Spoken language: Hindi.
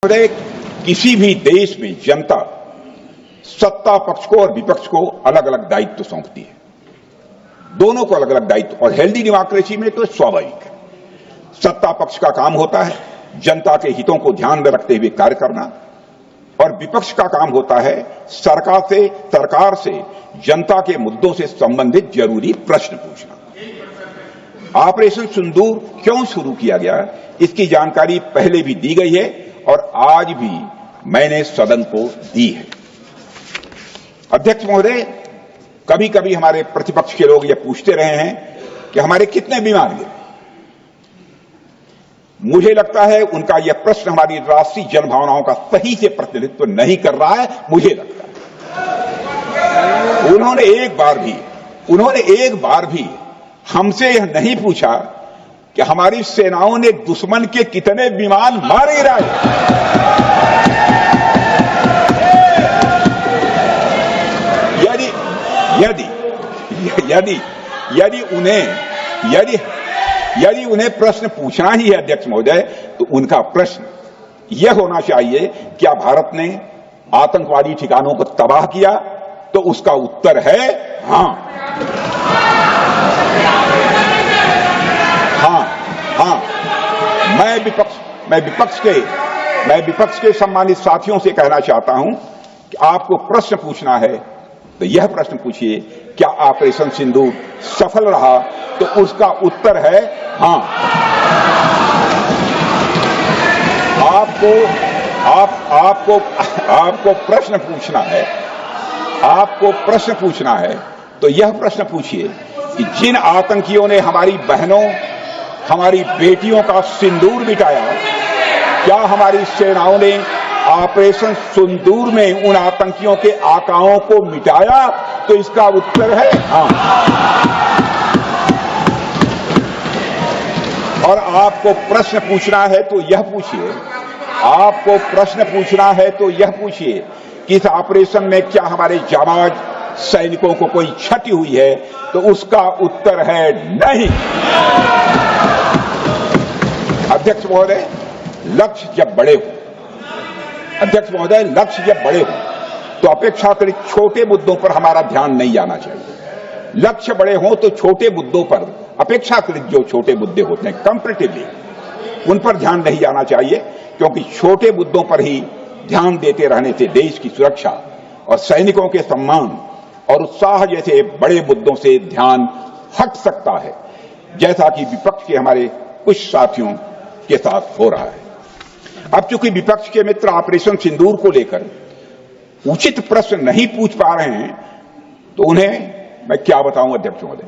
किसी भी देश में जनता सत्ता पक्ष को और विपक्ष को अलग अलग दायित्व सौंपती है, दोनों को अलग अलग दायित्व। और हेल्दी डेमोक्रेसी में तो स्वाभाविक है, सत्ता पक्ष का काम होता है जनता के हितों को ध्यान में रखते हुए कार्य करना, और विपक्ष का काम होता है सरकार से जनता के मुद्दों से संबंधित जरूरी प्रश्न पूछना। ऑपरेशन सिंदूर क्यों शुरू किया गया, इसकी जानकारी पहले भी दी गई है और आज भी मैंने सदन को दी है। अध्यक्ष महोदय, कभी कभी हमारे प्रतिपक्ष के लोग ये पूछते रहे हैं कि हमारे कितने बीमार गिरे। मुझे लगता है उनका यह प्रश्न हमारी राष्ट्रीय जनभावनाओं का सही से प्रतिनिधित्व नहीं कर रहा है। मुझे लगता है उन्होंने एक बार भी हमसे यह नहीं पूछा कि हमारी सेनाओं ने दुश्मन के कितने विमान मार गिराए। यदि उन्हें प्रश्न पूछना ही है अध्यक्ष महोदय, तो उनका प्रश्न यह होना चाहिए, क्या भारत ने आतंकवादी ठिकानों को तबाह किया? तो उसका उत्तर है हाँ। मैं विपक्ष के सम्मानित साथियों से कहना चाहता हूं कि आपको प्रश्न पूछना है तो यह प्रश्न पूछिए, क्या ऑपरेशन सिंदूर सफल रहा? तो उसका उत्तर है हाँ। आपको प्रश्न पूछना है तो यह प्रश्न पूछिए कि जिन आतंकियों ने हमारी बहनों, हमारी बेटियों का सिंदूर मिटाया, क्या हमारी सेनाओं ने ऑपरेशन सिंदूर में उन आतंकियों के आकाओं को मिटाया? तो इसका उत्तर है हाँ। और आपको प्रश्न पूछना है तो यह पूछिए कि इस ऑपरेशन में क्या हमारे जाबाज सैनिकों को कोई क्षति हुई है? तो उसका उत्तर है नहीं। अध्यक्ष महोदय, लक्ष्य जब बड़े हो तो अपेक्षाकृत छोटे मुद्दों पर हमारा ध्यान नहीं जाना चाहिए। लक्ष्य बड़े हों तो छोटे मुद्दों पर, अपेक्षाकृत जो छोटे मुद्दे होते हैं कंपैरेटिवली, उन पर ध्यान नहीं जाना चाहिए, क्योंकि छोटे मुद्दों पर ही ध्यान देते रहने से देश की सुरक्षा और सैनिकों के सम्मान और उत्साह जैसे बड़े मुद्दों से ध्यान हट सकता है, जैसा कि विपक्ष के हमारे कुछ साथियों के साथ हो रहा है। अब चूंकि विपक्ष के मित्र ऑपरेशन सिंदूर को लेकर उचित प्रश्न नहीं पूछ पा रहे हैं, तो उन्हें मैं क्या बताऊं अध्यक्ष महोदय।